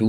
2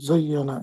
زينا.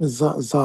زا زا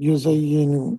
يزين.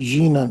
جينا.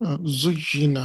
زينا.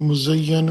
مزين.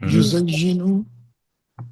يزين.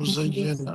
مزينا.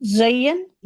زين.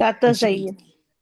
تزين.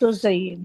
تزين.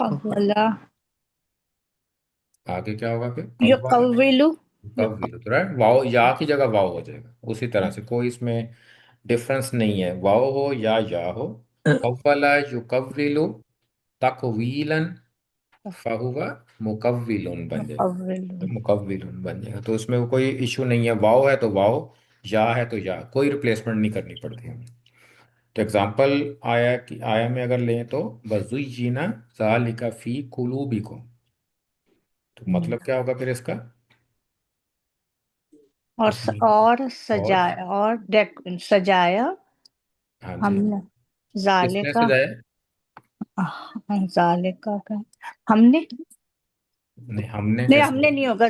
قبل. آگے کیا ہوگا پھر؟ یقولو یقویلو، تو رائٹ، واو یا کی جگہ واو ہو جائے گا اسی طرح سے، کوئی اس میں ڈفرنس نہیں ہے، واو ہو یا ہو. قولا یقویلو تقویلا فہو مکوّلن بن جائے گا، یقولو مکوّلن بن جائے گا. تو اس میں کوئی ایشو نہیں ہے، واو ہے تو واو، یا ہے تو یا، کوئی ریپلیسمنٹ نہیں کرنی پڑتی ہمیں. تو ایگزامپل آیا میں اگر لیں تو وَزُيِّنَ ذَلِكَ فِي قُلُوبِكُمْ، تو مطلب کیا ہوگا پھر اس کا؟ اور اس میں اور اور سجایا اور سجایا ہاں ہم جی، نے کس نے ذالکا سجایا؟ ذالکا کا ہم نے نہیں، ہم نے نہیں، ہم کیسے؟ نے نہیں ہوگا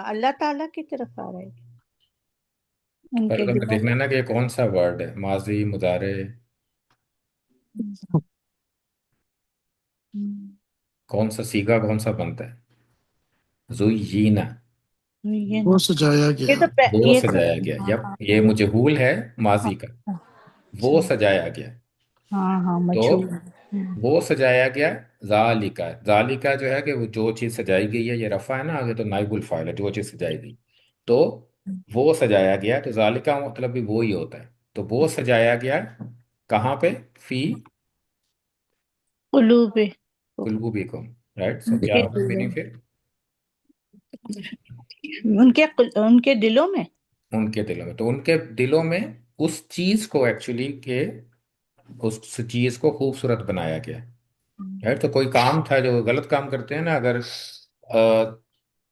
اللہ تعالیٰ کی طرف آ رہا ہے ان پر کے ہمیں دلوں دیکھنا ہے نا کہ یہ کون سا ورڈ ہے، ماضی، مضارع، کون سا سیگا کون سا بنتا ہے؟ زُيِّنَ، یہ وہ سجایا یہ گیا. تو وہ یہ تو سجایا گیا، ہاں یہ مجہول ہے ہاں ماضی کا، اچھا وہ سجایا گیا. ہاں ہاں تو مجھول وہ سجایا گیا، ذالکا، ذالکا جو ہے کہ وہ جو چیز سجائی گئی ہے، یہ رفع ہے نا، آگے تو نائب الفاعل ہے، جو چیز سجائی گئی. تو وہ سجایا گیا، تو ذالکا مطلب بھی وہی ہوتا ہے. تو وہ سجایا گیا کہاں پہ؟ فی قلوب قلوبکم، رائٹ. سو ان کیا کے ہوگا دلوں میننگ پھر؟ ان کے دلوں میں ان کے دلوں میں. تو ان کے دلوں میں اس چیز کو ایکچولی کہ اس چیز کو خوبصورت بنایا گیا. رائٹ. تو کوئی کام تھا جو غلط کام کرتے ہیں نا اگر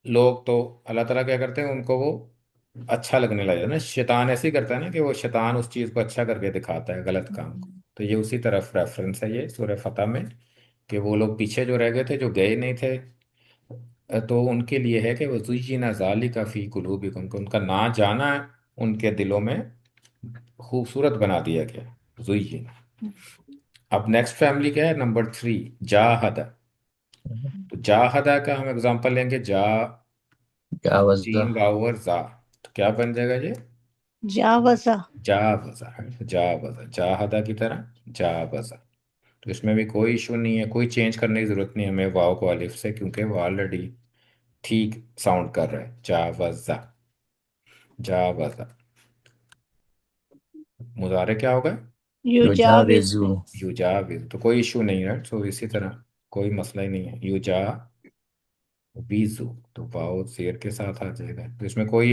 لوگ، تو اللہ تعالیٰ کیا کرتے ہیں، ان کو وہ اچھا لگنے لگا نا. شیطان ایسے ہی کرتا ہے نا کہ وہ شیطان اس چیز کو اچھا کر کے دکھاتا ہے غلط کام کو. تو یہ اسی طرف ریفرنس ہے یہ سورہ فتح میں، کہ وہ لوگ پیچھے جو رہ گئے تھے، جو گئے نہیں تھے، تو ان کے لیے ہے کہ وہ زُيِّنَ ذَلِكَ فِي قُلُوبِكُمْ، کہ ان کا نہ جانا ان کے دلوں میں خوبصورت بنا دیا گیا. زُيِّنَ. اب نیکسٹ فیملی کیا ہے؟ نمبر 3، جاہدہ. تو جاہدہ کا ہم اگزامپل لیں گے، جاوزہ. جیم واو اور زا، تو کیا بن جائے گا یہ؟ جاوزہ جاوزہ. جاوزہ، جاہدہ کی طرح جاوزہ. تو اس میں بھی کوئی ایشو نہیں ہے، کوئی چینج کرنے کی ضرورت نہیں ہے ہمیں واو کو الف سے، کیونکہ وہ آلریڈی ٹھیک ساؤنڈ کر رہا ہے. جاوزہ، جاوزہ. مضارع کیا ہوگا؟ یجاوز یجاوزو. یجاوز. تو کوئی ایشو نہیں ہے. سو اسی طرح کوئی مسئلہ ہی نہیں ہے. یجاویزو، تو واو زیر کے ساتھ آ جائے گا. تو اس میں کوئی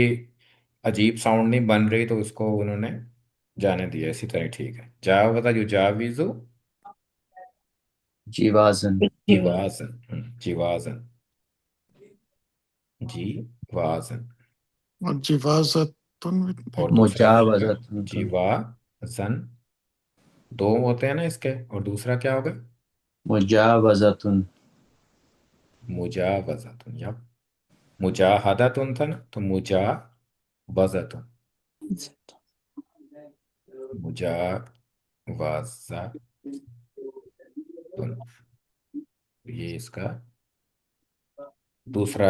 عجیب ساؤنڈ نہیں بن رہی، تو اس کو انہوں نے جانے دیا اسی طرح ٹھیک ہے. جاوزہ یجاویزو جیوازن. جیوازن. جیوازن، جیوازن. اور جوازت اور دوسرا کیا ہوگا؟ مجاوزت. جیوازن. دو ہوتے ہیں نا اس کے، اور دوسرا کیا ہوگا؟ مجاوزتن. مجاوزتن. یا مجاہدتن تھا نا، تو مجاوزتن، مجاوزتن. یہ اس کا دوسرا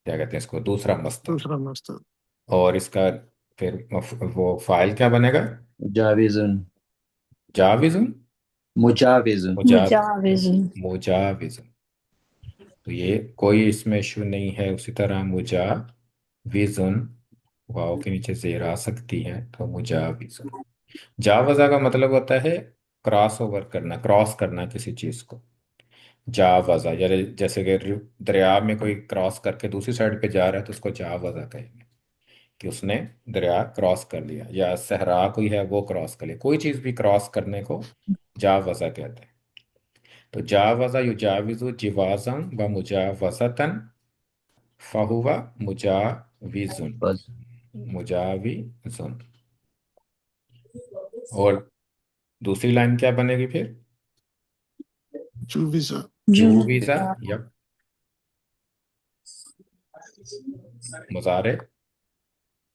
کیا کہتے ہیں اس کو، دوسرا مصدر. دوسرا مستر. اور اس کا پھر وہ فائل کیا بنے گا؟ مجاوزن. جاوزن. مجاوزن. مجاوز مجاوزن. تو یہ کوئی اس میں ایشو نہیں ہے. اسی طرح مجاوزن، واو کے نیچے زیر آ سکتی ہے، تو مجاوزن. جاوزہ کا مطلب ہوتا ہے کراس اوور کرنا، کراس کرنا کسی چیز کو. جاوزہ، جیسے کہ دریا میں کوئی کراس کر کے دوسری سائڈ پہ جا رہا ہے، تو اس کو جاوزہ کہیں گے کہ اس نے دریا کراس کر لیا. یا صحرا کوئی ہے، وہ کراس کر لیا. کوئی چیز بھی کراس کرنے کو جاوزہ کہتے ہیں. تو جاوزہ یجاوزو جوازن و مجاوزتن فہو مجاوزن. بس. مجاوزن. اور دوسری لائن کیا بنے گی پھر؟ جوویزا. جوویزا. یپ. مضارع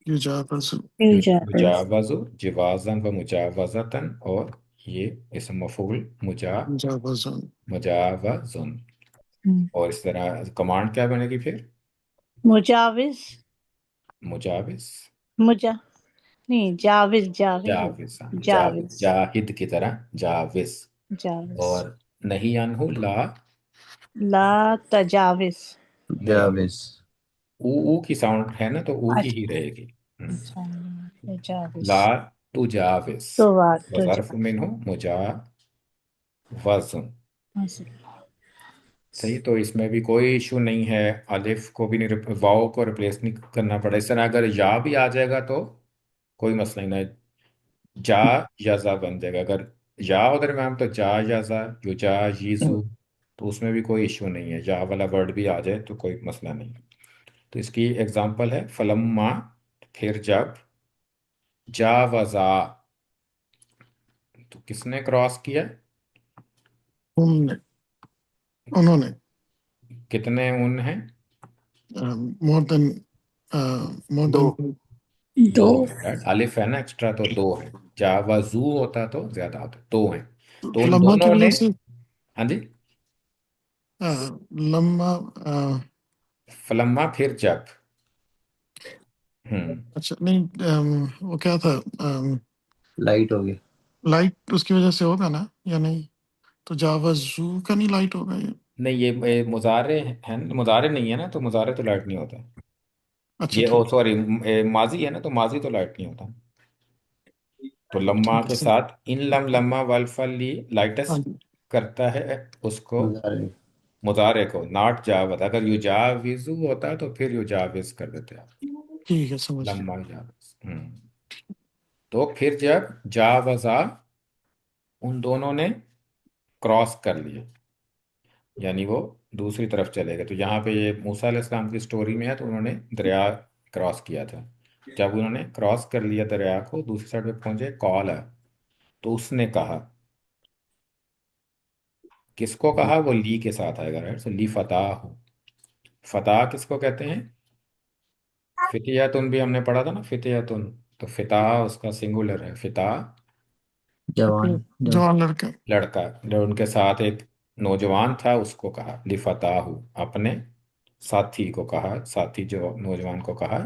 یجاوزو. یجاوز جوازن و مجاوزتن، اور یہ اسم مفعول جاوزن. مجاوزن. اور اس طرح کمانڈ کیا بنے گی پھر؟ مجاوز مجاوز. مجا نہیں جاوز جاوز. جاوز جاہد کی طرح جاوز. جاوز اور نہیں عنہ لا لا تجاوز. نہیں تجاوز او کی ساؤنڈ ہے نا، تو او کی ہی اچھا رہے گی۔ اچھا، تجاوز. لا تجاوز تو وظرف منہ مجاوزن۔ صحیح، تو اس میں بھی کوئی ایشو نہیں ہے، الف کو بھی نہیں، واؤ کو ریپلیس نہیں کرنا پڑا۔ اس طرح اگر یا بھی آ جائے گا تو کوئی مسئلہ نہیں، جا یا زا بن جائے گا۔ اگر یا ہو درمیان تو جا یا زا، یو جا یزو، تو اس میں بھی کوئی ایشو نہیں ہے، یا والا ورڈ بھی آ جائے تو کوئی مسئلہ نہیں ہے۔ تو اس کی ایگزامپل ہے فلما، پھر جب، جا وزا، تو کس نے کراس کیا؟ انہوں نے کتنے ان ہیں؟ مور دین مور دو، دین دو دو. ہیں، right؟ الف ہے نا ایکسٹرا، تو دو ہیں۔ جاوزو ہوتا تو زیادہ ہوتا، دو ہیں، تو ان لمحہ کی دونوں وجہ نے۔ سے ہاں جی، لمحہ فلما پھر جب، ہوں اچھا نہیں وہ کیا تھا لائٹ ہو گیا۔ لائٹ اس کی وجہ سے ہوگا نا یا نہیں؟ تو جاوزو کا نہیں لائٹ ہوگا یہ؟ نہیں، یہ مضارع ہے، مضارع نہیں ہے نا، تو مضارع تو لائٹ نہیں ہوتا۔ اچھا یہ او ٹھیک سوری، ماضی ہے نا، تو ماضی تو لائٹ نہیں ہوتا۔ تو لما ٹھیک ہے کے صحیح. ساتھ ان لم لما والفلی لائٹس ہاں جی کرتا ہے اس کو، مظاہرے مضارع کو، ناٹ جاوز۔ اگر یو جاوزو ہوتا تو پھر یو جاوز کر دیتے آپ، ٹھیک ہے سمجھ گیا. لما جاوز۔ تو پھر جب جاوزا، ان دونوں نے کراس کر لیا، یعنی وہ دوسری طرف چلے گئے۔ تو یہاں پہ یہ موسیٰ علیہ السلام کی سٹوری میں ہے، تو انہوں نے دریا کراس کیا تھا۔ جب انہوں نے کراس کر لیا دریا کو، دوسری سائڈ پہ پہنچے، کال ہے، تو اس نے کہا، کس کو کہا؟ وہ لی کے ساتھ آئے گا، رائٹ؟ سو لی فتح ہو، فتح کس کو کہتے ہیں؟ فتیاتن بھی ہم نے پڑھا تھا نا، فتیاتن، تو فتح اس کا سنگولر ہے، فتح جوان جوان لڑکا. لڑکا، جو ان کے ساتھ ایک نوجوان تھا، اس کو کہا لفتح، اپنے ساتھی کو کہا، ساتھی جو نوجوان کو کہا،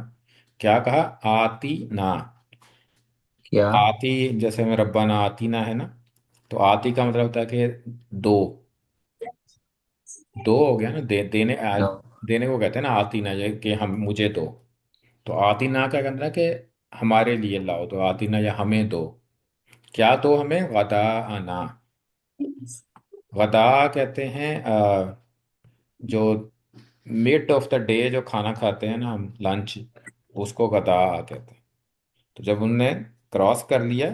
کیا کہا؟ آتی نا، کیا آتی جیسے میں ربنا آتی نا ہے نا، تو آتی کا مطلب ہوتا ہے کہ دو، دو ہو گیا نا، دینے، دو دینے کو کہتے ہیں نا آتی نا، یہ کہ ہم، مجھے دو۔ تو آتی نا کا کہنا ہے کہ ہمارے لیے لاؤ، تو آتی نا یا ہمیں دو، کیا دو ہمیں؟ غدا انا، غدا کہتے ہیں جو مڈ آف دا ڈے جو کھانا کھاتے ہیں نا ہم، لنچ، اس کو غدا کہتے ہیں۔ تو جب انہوں نے کراس کر لیا،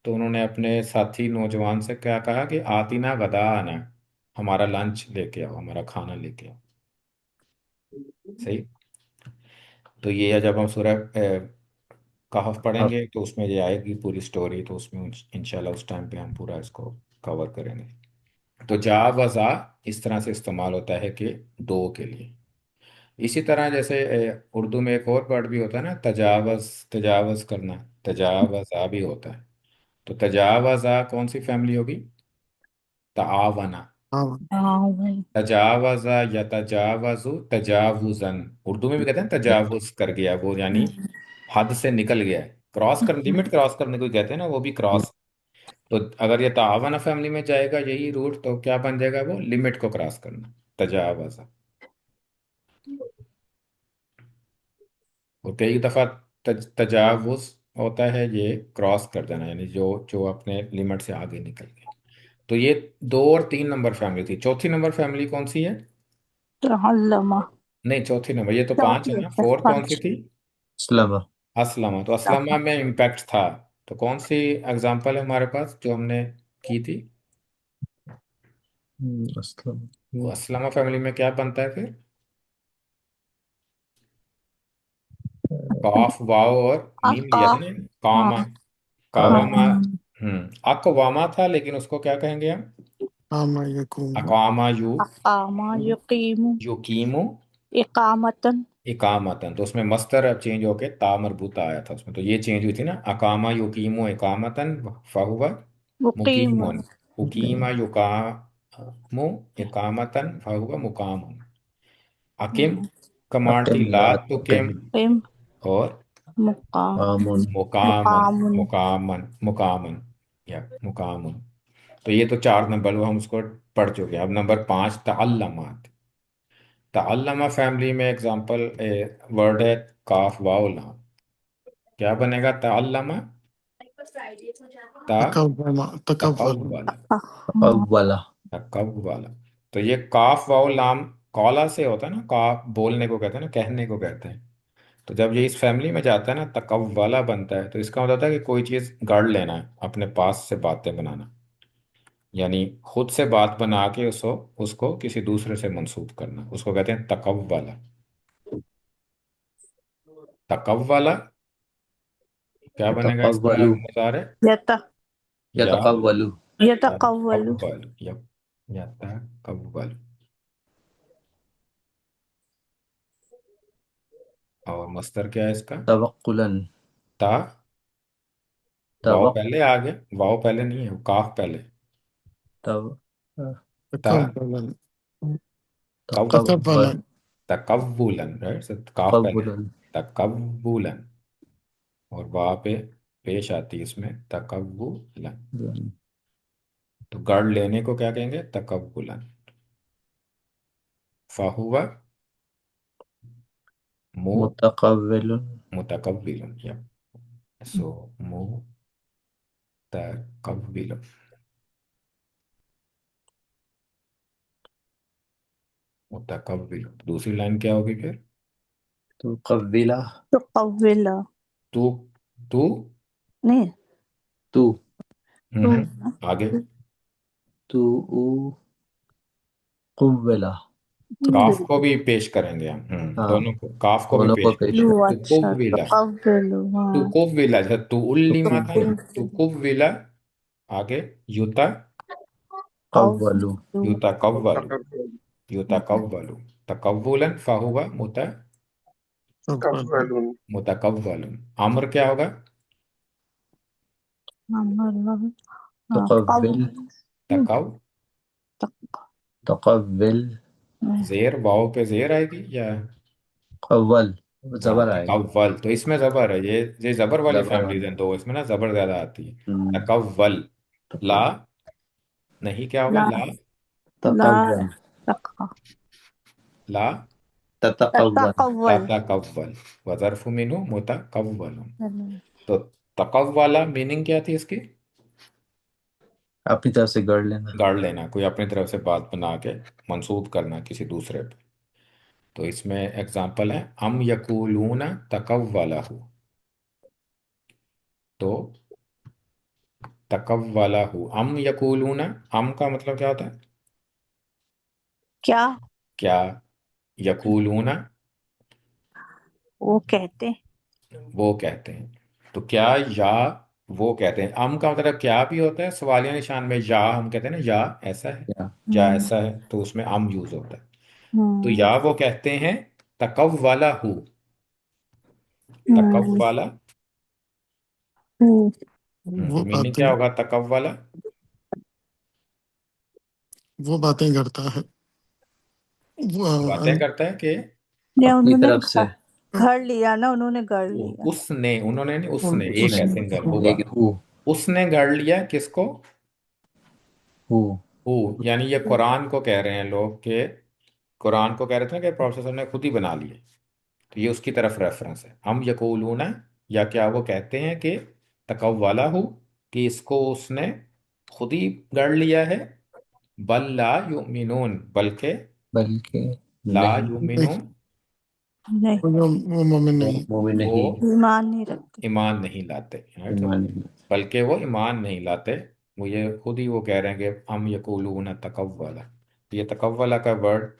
تو انہوں نے اپنے ساتھی نوجوان سے کیا کہا کہ آتینا غدا آنا، ہمارا لنچ لے کے آؤ، ہمارا کھانا لے کے آؤ۔ صحیح، تو یہ ہے جب ہم سورہ کہف پڑھیں اب گے تو اس میں یہ آئے گی پوری سٹوری، تو اس میں انشاءاللہ اس ٹائم پہ ہم پورا اس کو کور کریں گے۔ تو جا وزا اس طرح سے استعمال ہوتا ہے کہ دو کے لیے۔ اسی طرح جیسے اردو میں ایک اور ورڈ بھی ہوتا ہے نا، تجاوز، تجاوز کرنا، تجاوزا بھی ہوتا ہے۔ تو تجاوزا کون سی فیملی ہوگی؟ تعاونا، ہاں ہاں بھائی. تجاوزا یا تجاوزو تجاوزن، اردو میں بھی کہتے ہیں تجاوز کر گیا وہ، یعنی حد سے نکل گیا ہے، کراس کر، لمٹ کراس کرنے کو کہتے ہیں نا، وہ بھی کراس۔ تو اگر یہ تعاون فیملی میں جائے گا یہی روٹ، تو کیا بن جائے گا؟ وہ لمٹ کو کراس کرنا، تجاوز۔ اور کئی دفعہ تجاوز ہوتا ہے یہ کراس کر دینا، یعنی جو جو اپنے لمٹ سے آگے نکل گئے۔ تو یہ دو اور تین نمبر فیملی تھی، چوتھی نمبر فیملی کون سی ہے؟ تعلمہ. نہیں، چوتھی نمبر، یہ تو پانچ ہے چوتھی نا، ہے، فور کون سی پانچ. تھی؟ اسلم اسلمہ، تو اسلمہ میں امپیکٹ تھا، تو کون سی اگزامپل ہے ہمارے پاس جو ہم نے کی تھی؟ اسلم وہ اسلمہ فیملی میں کیا بنتا ہے پھر؟ قاف، واو اور میم لیا تھا اقاف. نا، ہاں کاما، کاواما، قام. اقواما تھا، لیکن اس کو کیا کہیں گے ہم؟ کام یکون. اقاما اقام یقیم یقیمو اقامتن. اقامتن، تو اس میں مصدر اب چینج ہو کے تا مربوطہ آیا تھا اس میں، تو یہ چینج ہوئی تھی نا، اقامہ یقیمو اقامتن فہو مقیم. مقیمون، اقیمہ یقامو اقامتن فہو مقام۔ اقیم کمانڈ تھی، اقم لا لا تقیم، تقم قیم. اور مقام. قامن مقامن، مقام. مقامن، مقامن، یا مقامن۔ تو یہ تو 4 نمبر وہ ہم اس کو پڑھ چکے ہیں. اب نمبر 5 تعلمات. تعلمہ فیملی میں اگزامپل ورڈ ہے کاف واو لام. کیا بنے گا؟ تعلمہ تا تکول. تقولا. تقولا. تقولا. تو یہ کاف واو لام قولا سے ہوتا ہے نا، کاف بولنے کو کہتے ہیں نا، کہنے کو کہتے ہیں. تو جب یہ اس فیملی میں جاتا ہے نا تقولا بنتا ہے، تو اس کا مطلب ہوتا ہے کہ کوئی چیز گڑ لینا ہے، اپنے پاس سے باتیں بنانا، یعنی خود سے بات بنا کے اس کو کسی دوسرے سے منسوب کرنا، اس کو کہتے ہیں تقولا. تقولا کیا بنے گا اس کا يتقولوا. مضارع؟ یت یا يتقولوا. یتقول. تقبل یا تقبل. اور مصدر کیا ہے اس کا؟ توقلا. تا. واؤ توق پہلے آ گیا، واؤ پہلے نہیں ہے، کاف پہلے. تو تا تکول. قو تقبل. تکبل. تقبلا، رائٹ، کاف پہلے تقبلا. تقبلا. اور واو پہ پیش آتی ہے اس میں تقبلا. تو گڑ لینے کو کیا کہیں گے؟ تقبلا. فہو مو متقبل. متقبل. یا سو متقبل. متقبل. دوسری لائن کیا ہوگی پھر؟ تقبل. تقول. تو تو نہیں تو تو آگے تو قبلہ. کاف کو بھی پیش کریں گے ہم، ہاں، دونوں کو، کاف کو بھی دونوں کو پیش کریں پیش گے. یو تو اچھا قبلا. تقبل. تو ہاں قبلا جیسے تو علما تھا نا، تو تقبل. قبلا. آگے یوتا قبلوا. یوتا قبولو. یوتا قبولو. تقبلا فہو تکبل. متقبل. امر کیا ہوگا؟ تقبل. تقو. تقبل. زیر واؤ پہ زیر آئے گی یا؟ قول ہاں زبر آئے گی. تقول. تو اس میں زبر ہے، یہ زبر والی زبر فیملیز والا. ہیں، تو اس میں نا زبر زیادہ آتی ہے. ہم، تقول. لا تقبل. نہیں کیا ہوگا؟ لا لا. لا تقول. تقا لا تتقول. تقول. تقول. وظرف منه متقول. تو تقوالا میننگ کیا تھی اس کی؟ اپنی طرف سے گڑ لینا. گاڑ لینا، کوئی اپنی طرف سے بات بنا کے منسوب کرنا کسی دوسرے پہ. تو اس میں اگزامپل ہے ام یقولون تقولہ. تو تقولہ ام یقولون، ام کا مطلب کیا ہوتا ہے؟ کیا کیا. یقولون وہ کہتے. وہ کہتے ہیں. تو کیا یا وہ کہتے ہیں. ام کا مطلب کیا بھی ہوتا ہے، سوالیہ نشان میں یا ہم کہتے ہیں نا یا ایسا ہے، کیا یا ایسا ہے، تو اس میں ام یوز ہوتا ہے. تو ہوں یا وہ کہتے ہیں تقوالا ہوں تقوالا. ہوں تو وہ میننگ باتیں کیا ہوگا تقوالا؟ وہ باتیں کرتا ہے. باتیں کرتا ہے کہ نے اپنی انہوں نے طرف سے. گھر لیا نا، انہوں نے گھر لیا. اس نے، انہوں نے نہیں، اس نے، اس ایک اس ہے نے. سنگل ہوا. لیکن ہو. اس نے گڑ لیا کس کو؟ ہو. ہو. یعنی یہ قرآن کو کہہ رہے ہیں لوگ، کہ قرآن کو کہہ رہے تھے نا کہ پروفیسر صلی اللہ علیہ وسلم نے خود ہی بنا لیے. تو یہ اس کی طرف ریفرنس ہے. ہم یقولون، یا کیا وہ کہتے ہیں کہ تقوالا کہ اس کو اس نے خود ہی گڑ لیا ہے. بل لا یؤمنون، بلکہ بلکہ لا نہیں، یؤمنون، نہیں وہ مومن وہ نہیں. مومن وہ نہیں. ایمان نہیں رکھتے. ایمان نہیں لاتے. right؟ ایمان نہیں. بلکہ وہ ایمان نہیں لاتے. وہ یہ خود ہی وہ کہہ رہے ہیں کہ ہم یقولون تقولا. یہ تقولا کا ورڈ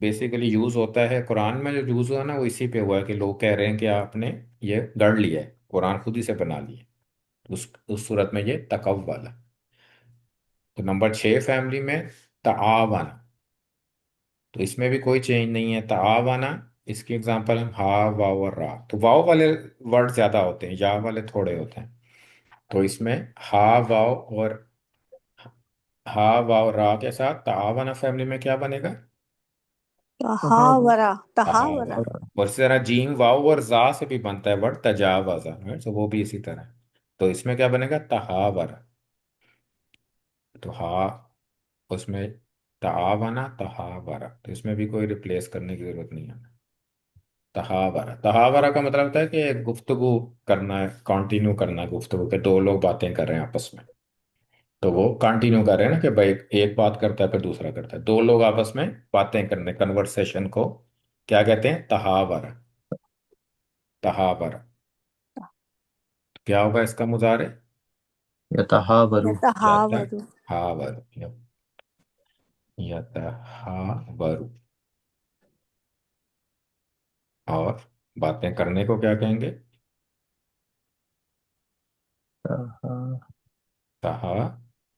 بیسیکلی یوز ہوتا ہے قرآن میں، جو یوز ہوا نا وہ اسی پہ ہوا ہے کہ لوگ کہہ رہے ہیں کہ آپ نے یہ گڑ لیا ہے، قرآن خود ہی سے بنا لیے. اس صورت میں یہ تقولا. تو نمبر 6 فیملی میں تعاون. تو اس میں بھی کوئی چینج نہیں ہے. تعاون اس کی اگزامپل ہم ہا واو اور را. تو واو والے ورڈ زیادہ ہوتے ہیں، یا والے تھوڑے ہوتے ہیں. تو اس میں ہا واو اور ہا واو را کے ساتھ تعاون فیملی میں کیا بنے گا؟ تحاورا تحاورا. تحاور. اور اسی طرح جیم واو اور زا سے بھی بنتا ہے ورڈ تجاوزا، right؟ So وہ بھی اسی طرح. تو اس میں کیا بنے گا؟ تحاور. تو ہا اس میں تعاونا تہاورا، تو اس میں بھی کوئی ریپلیس کرنے کی ضرورت نہیں ہے. تہاورا، تہاورا کا مطلب ہوتا ہے کہ گفتگو کرنا ہے، کنٹینیو کرنا ہے گفتگو، کہ دو لوگ باتیں کر رہے ہیں آپس میں، تو وہ کنٹینیو کر رہے ہیں نا، کہ بھائی ایک بات کرتا ہے پھر دوسرا کرتا ہے، دو لوگ آپس میں باتیں کرنے، کنورسیشن کو کیا کہتے ہیں؟ تہاورا. تہاورا کیا ہوگا اس کا مضارع؟ یتحاورو. يتحاوروا. یتحاور. یتحاور. اور باتیں کرنے کو کیا کہیں گے؟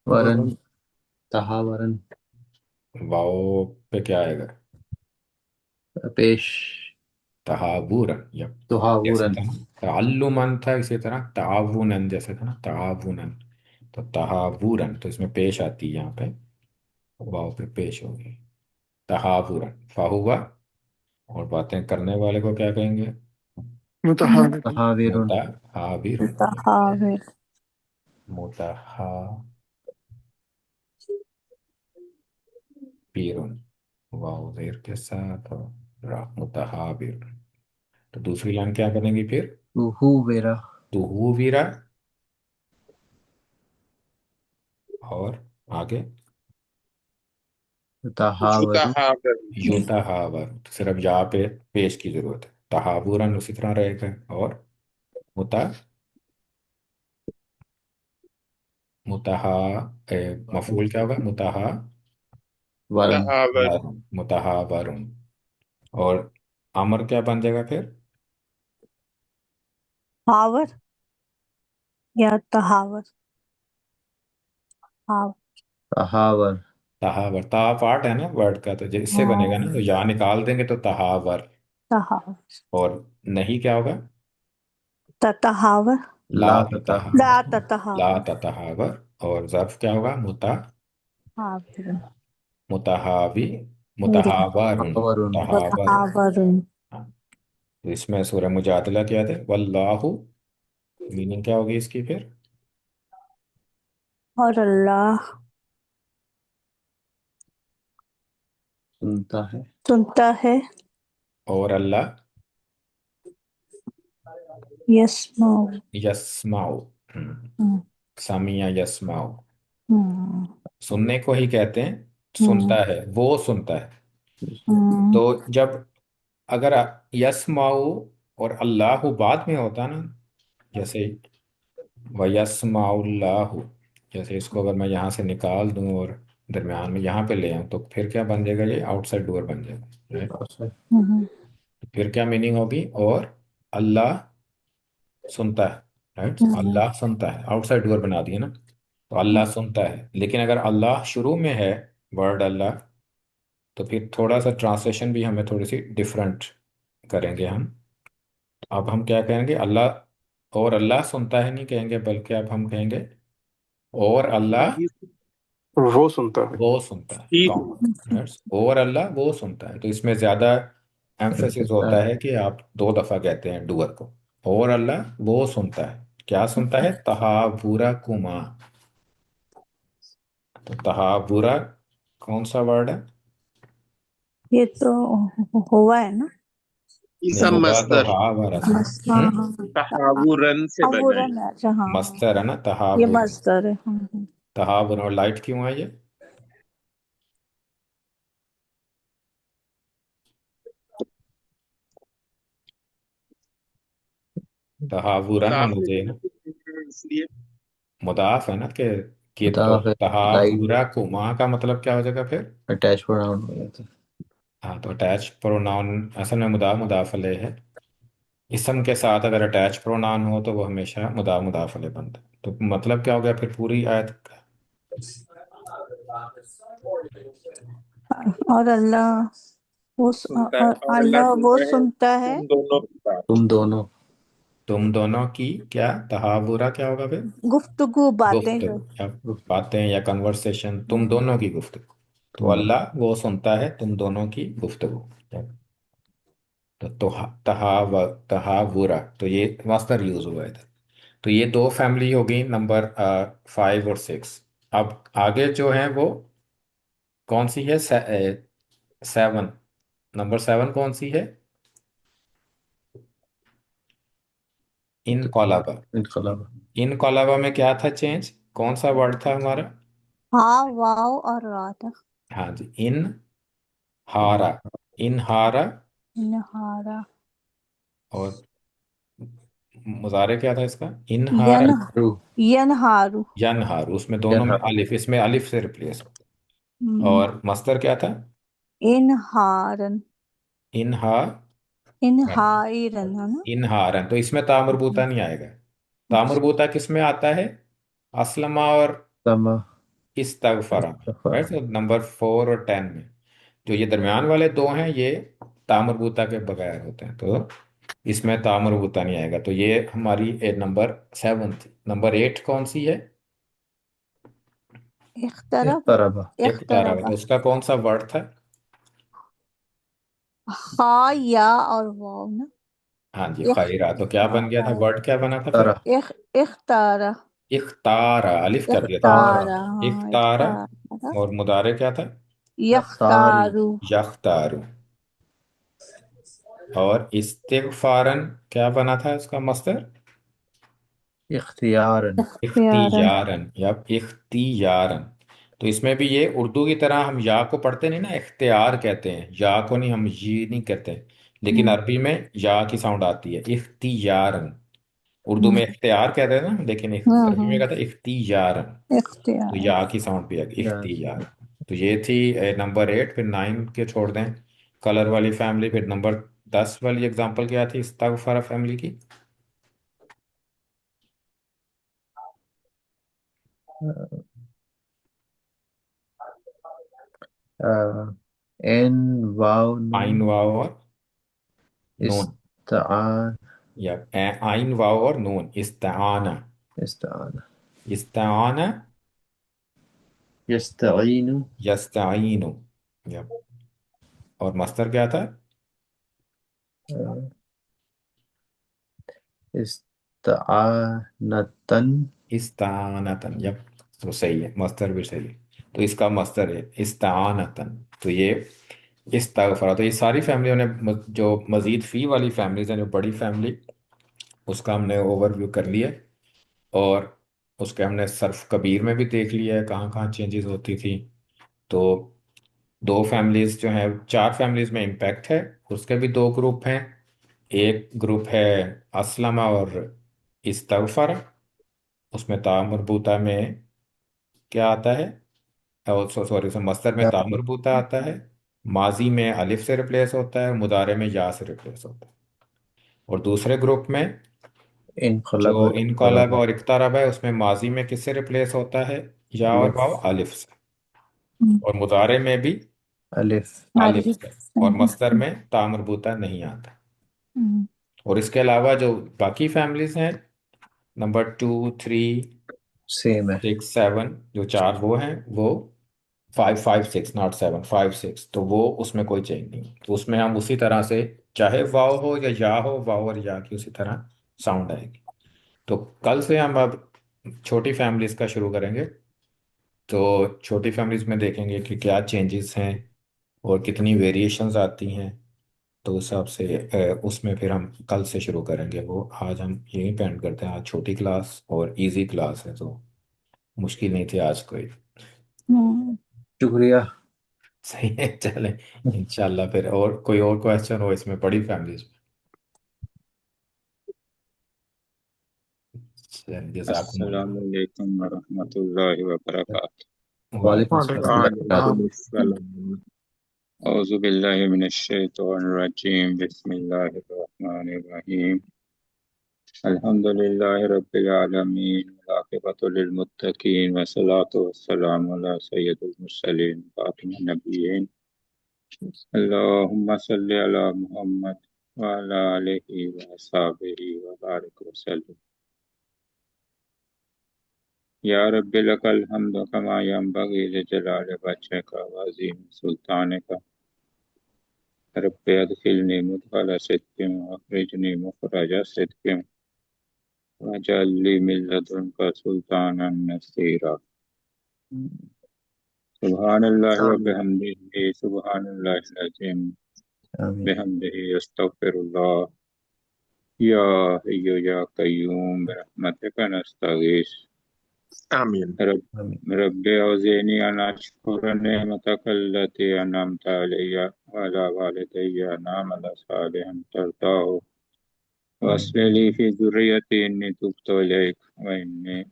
ورن. تہاورن. واؤ پہ کیا آئے گا؟ پیش. تہاورن. جیسے تہاورن. تھا نا تعلمن تھا، اسی طرح تعاونن جیسے تھا نا تعاونن، تو تہاورن تو اس میں پیش آتی ہے، یہاں پہ واؤ پہ پیش ہوگی. تہاورن فہوا. اور باتیں کرنے والے کو کیا کہیں گے؟ متحرک. تہاورن. متحاورن. متحاور. متحاورن. واؤ زیر کے ساتھ اور را متحاور. تو دوسری لائن کیا کریں گی پھر؟ تہوورا. تہویرا. اور آگے تہاورو. یوتہاور، تو صرف یہاں پہ پیش کی ضرورت ہے. تہاورن اسی طرح رہے گا. اور متا متہا مفعول کیا ہوگا؟ متہا ورن. متہاورن. اور امر کیا بن جائے گا پھر؟ ہاور یا تہاور. ہاور. تہاور. تہاور. تا پارٹ ہے نا ورڈ کا، تو اس سے بنے گا نا، تو یا نکال دیں گے تو تہاور. تہاور. اور نہیں کیا ہوگا؟ تتہاور. لا لا لا تتہاور. لا تتہاور. تتہاور. اور ظرف کیا ہوگا؟ ہاور. متہاوی. میرے متہاورن. تہاورن. تہاورن. متحاورن. تو اس میں سورہ مجادلہ کیا تھے؟ واللہ، میننگ کیا ہوگی اس کی پھر؟ اور اللہ سنتا ہے. سنتا ہے. اور اللہ یسمع. یسمع. سمیع یسمع. ہم، سننے کو ہی کہتے ہیں ہم، سنتا ہے، وہ سنتا ہے. تو جب اگر یسمع اور اللہ بعد میں ہوتا نا، جیسے وَيَسْمَعُ اللَّهُ، جیسے اس کو اگر میں یہاں سے نکال دوں اور درمیان میں یہاں پہ لے آؤں، تو پھر کیا بن جائے گا؟ یہ آؤٹ سائڈ ڈور بن جائے گا، right؟ ہم، پھر کیا میننگ ہوگی؟ اور اللہ سنتا ہے، رائٹ؟ ہم، اللہ سنتا ہے، آؤٹ سائڈ ڈور بنا دیا نا، تو اللہ سنتا ہے. لیکن اگر اللہ شروع میں ہے، ورڈ اللہ، تو پھر تھوڑا سا ٹرانسلیشن بھی ہمیں تھوڑی سی ڈفرینٹ کریں گے ہم. اب ہم کیا کہیں گے؟ اللہ اور اللہ سنتا ہے نہیں کہیں گے، بلکہ اب ہم کہیں گے اور اللہ وہ سنتا ہے. وہ سنتا ہے، کامن. اور اللہ وہ سنتا ہے، تو اس میں زیادہ ایمفیسس ہوتا ہے کہ آپ دو دفعہ کہتے ہیں ڈور کو. اور اللہ وہ سنتا ہے، کیا سنتا ہے؟ تہاورکما. تو تہاورا کون سا ورڈ ہے؟ یہ تو ہوا ہے نا. نہیں، سب ہوا تو مصدر ہاورا سے. ہاں ہم؟ ہاں. تحاورن سے بنا ہے. تعاورن ہے. اچھا ہاں ہاں. مصدر ہے نا یہ تہاور. مصدر ہے. تہاور. اور لائٹ کیوں ہے یہ؟ تہاورن ہونا چاہیے نا، اس لیے مضاف ہے نا، کہ تو مضاف ہے. لائٹ تہاورا کو ماں کا مطلب کیا ہو جائے گا پھر؟ اٹیچ پروناؤن ہو جاتا ہے. ہاں، تو اٹیچ پروناؤن اصل میں مضاف علیہ ہے. اسم کے ساتھ اگر اٹیچ پروناؤن ہو تو وہ ہمیشہ مضاف علیہ بنتا ہے. تو مطلب کیا ہو گیا پھر پوری آیت کا؟ اور اللہ وہ سنتا ہے اور اور اللہ اللہ وہ سنتا ہے سنتا ہے. تم دونوں کی بات. تم دونوں. تم دونوں کی کیا تہاورا کیا ہوگا پھر؟ گفتگو باتیں جو. گفتگو یا باتیں یا کنورسیشن، تم دونوں کی گفتگو. تو تم دونوں. اللہ وہ سنتا ہے تم دونوں کی گفتگو. تو تہاورا، تو یہ مصدر یوز ہوا ہے ادھر. تو یہ دو فیملی ہو گئی، نمبر 5 اور 6. اب آگے جو ہیں وہ کون سی ہے؟ 7، نمبر 7 کون سی ہے؟ انقلبہ۔ انقلاب انقلبہ میں کیا تھا چینج؟ کون سا ورڈ تھا ہمارا؟ ہاں واو اور را تھا. ہاں جی، ان ہارا، ان ہارا، نہارا. اور مضارع کیا تھا اس کا؟ ان ہارا ین رو ینہارو. ینہار، اس میں دونوں میں ینہار الف، اس میں الف سے ریپلیس ہوتا ہے۔ ہم، اور مصدر کیا تھا؟ انہارن. انہا انہائرن ہے نا. انہارن، تو اس میں تا مربوطہ نہیں آئے گا۔ تا اچھا. مربوطہ کس میں آتا ہے؟ اسلمہ اور سما استغفرہ میں، استغفار right؟ So نمبر 4 اور 10 میں جو یہ درمیان والے دو ہیں یہ تا مربوطہ کے بغیر ہوتے ہیں، تو اس میں تا مربوطہ نہیں آئے گا، تو یہ ہماری نمبر 7 تھی۔ نمبر 8 کون سی ہے؟ اخترب. اقترب اقترب، اختربا. تو اس کا کون سا ورڈ تھا؟ خا یا اور واو نا. ہاں جی، اخ خیرہ، تو کیا بن گیا تھا؟ ورڈ کیا بنا تھا پھر؟ ترا اختارا. اختارا، الف کر دیا تھا نا؟ تارا اختارا ہاں اختارا، اختارا. اور مضارع کیا تھا؟ یختارو یختارو. یختارو، اور استغفارن کیا بنا تھا اس کا مصدر؟ اختیارن اختیارن. اختیارن یا اختیارن۔ تو اس میں بھی یہ اردو کی طرح ہم یا کو پڑھتے نہیں نا، اختیار کہتے ہیں، یا کو نہیں، ہم یہ نہیں کہتے، لیکن ہم، عربی میں یا کی ساؤنڈ آتی ہے، اختیارن۔ اردو ہم، میں اختیار کہتے ہیں نا، لیکن عربی میں ہم. کہتے ہیں اختیارن، تو اختیار. یا کی ساؤنڈ بھی ہے یار اختیار۔ تو یہ تھی نمبر 8، پھر 9 کے چھوڑ دیں، کلر والی فیملی۔ پھر نمبر 10 والی اگزامپل کیا تھی استغفار فیملی کی؟ این واو آئین نون واو اور نون، استعان یا آئین واو اور نون، استعانہ، استعان استعانہ، یستعین یستعین، یا اور مصدر کیا تھا؟ استعانتن استعانتن، یا تو صحیح ہے، مصدر بھی صحیح ہے، تو اس کا مصدر ہے استعانتن۔ تو یہ استغفر، تو یہ ساری فیملیوں نے جو مزید فی والی فیملیز ہیں، جو بڑی فیملی، اس کا ہم نے اوور ویو کر لیا، اور اس کے ہم نے صرف کبیر میں بھی دیکھ لیا ہے کہاں کہاں چینجز ہوتی تھی۔ تو دو فیملیز جو ہیں، 4 فیملیز میں امپیکٹ ہے، اس کے بھی 2 گروپ ہیں، ایک گروپ ہے اسلمہ اور استغفر، اس میں تا مربوطہ میں کیا آتا ہے؟ سوری، مصدر میں تا مربوطہ آتا ہے، ماضی میں الف سے ریپلیس ہوتا ہے، مضارع میں یا سے ریپلیس ہوتا ہے۔ اور دوسرے گروپ میں جو انقلب انقلب اقترب اور اقترب ہے، اس میں ماضی میں کس سے ریپلیس ہوتا ہے؟ یا اور الف واو، الف سے، ہم، اور مضارع میں بھی الف الف الف. سے، اور مصدر میں تا مربوطہ نہیں آتا۔ ہم، اور اس کے علاوہ جو باقی فیملیز ہیں، نمبر 2، 3، سیم ہے 6، 7، جو 4 وہ ہیں، وہ 5، 5، 6، ناٹ 7، 5، 6، تو وہ اس میں کوئی چینج نہیں، تو اس میں ہم اسی طرح سے چاہے واو ہو یا ہو، واو اور یا کی اسی طرح ساؤنڈ آئے گی۔ تو کل سے ہم اب چھوٹی فیملیز کا شروع کریں گے، تو چھوٹی فیملیز میں دیکھیں گے کہ کیا چینجز ہیں اور کتنی ویریشنز آتی ہیں، تو اس حساب سے اس میں پھر ہم کل سے شروع کریں گے۔ وہ آج ہم یہیں پہ اینڈ کرتے ہیں، آج چھوٹی کلاس اور ایزی کلاس ہے، تو مشکل نہیں تھی آج کوئی۔ ہم. شکریہ صحیح ہے، چلیں انشاءاللہ پھر اور کوئی اور کویسچن ہو اس میں بڑی فیملیز میں، جزاکم السلام اللہ۔ علیکم ورحمۃ اللہ وبرکاتہ۔ وعلیکم وعلیکم السلام السلام۔ ورحمۃ اللہ وعلیکم ہاں. السلام۔ اعوذ باللہ من الشیطان الرجیم، بسم اللہ الرحمن الرحیم، الحمد للہ رب العالمین، والعاقبۃ للمتقین، والصلاۃ والسلام علی سید المرسلین خاتم النبیین، اللہم صلی علی محمد وعلی آلہ وصحبہ وبارک وسلم۔ یا رب لک الحمد کما ینبغی لجلال وجهک وعظیم سلطانک، رب ادخلنی مدخل صدق واخرجنی مخرج صدق واجعل لی من لدنک سلطانا نصیرا۔ سبحان اللہ و آمین بحمدہ سبحان اللہ العظیم آمین بحمدہ استغفر اللہ یا حی یا قیوم برحمتک نستغیث آمین رب اوزعنی ان اشکر نعمتک التی انعمت علی وعلی والدی ان اعمل صالحا ترضاه واصلح لي في ذريتي إني تبت إليك وإني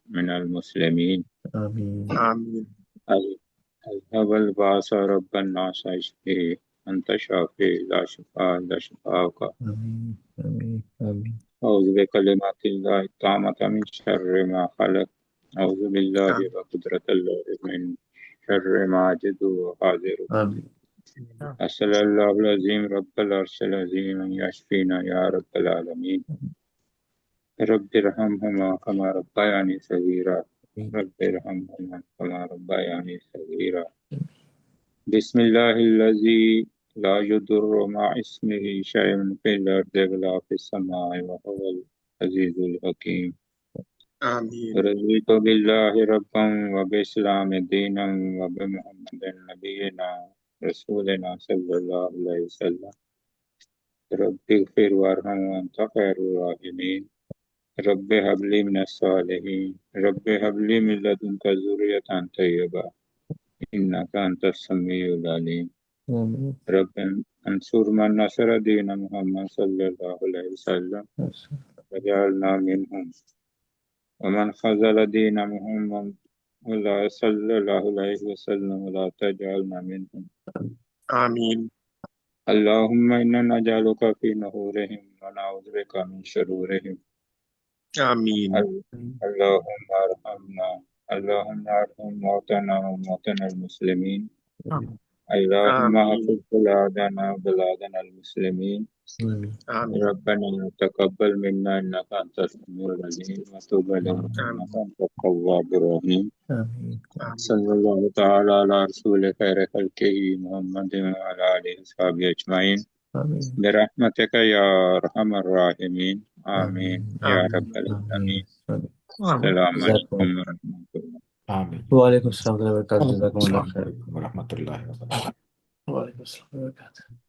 من المسلمين آمین آمین اذهب الباس رب الناس اشفه أنت شافي لا شفاء إلا شفاءك آمین آمین آمین أعوذ بكلمات الله التامة من شر ما خلق أعوذ بالله وقدرة الله من شر ما أجد وحاذر آمین أسأل الله العظيم رب العرش العظيم أن يشفينا يا رب العالمين رب ارحمهما كما ربياني صغيرا رب ارحمهما كما ربياني صغيرا بسم الله الذي لا يضر مع اسمه شيء في الأرض ولا في السماء وهو العزيز الحكيم آمین رضيت بالله ربا وبالإسلام دينا وبمحمد نبينا رسولنا صلى الله عليه وسلم رب اغفر وارحم وأنت خير الراحمين رب هب لي من الصالحين رب هب لي من لدنك ذرية طيبة إنك أنت السميع العليم آمین رب انصر من نصر دين محمد صلى الله عليه وسلم وجعلنا منهم ومن خذل دين محمد ولا صلى الله عليه وسلم ولا تجعلنا منهم آمین اللهم إنا نجعلك في نحورهم ونعوذ بك من شرورهم آمین اللهم ارحمنا اللهم ارحم موتنا وموتنا المسلمين اللهم آمین احفظ بلادنا وبلادنا المسلمين آمین آمین ربنا تقبل منا إنك أنت السميع العليم وتب علينا إنك أنت التواب الرحيم آمین صلى الله تعالى على رسول خير خلقه محمد وعلى آله وصحبه أجمعين آمین برحمتك يا أرحم الراحمين آمين يا آمین رب العالمين آمین السلام جزاکم عليكم ورحمة الله آمین وعلیکم السلام ورحمۃ اللہ وبرکاتہ جزاکم اللہ السلام خیر علیکم ورحمۃ اللہ وبرکاتہ وعلیکم السلام وبرکاتہ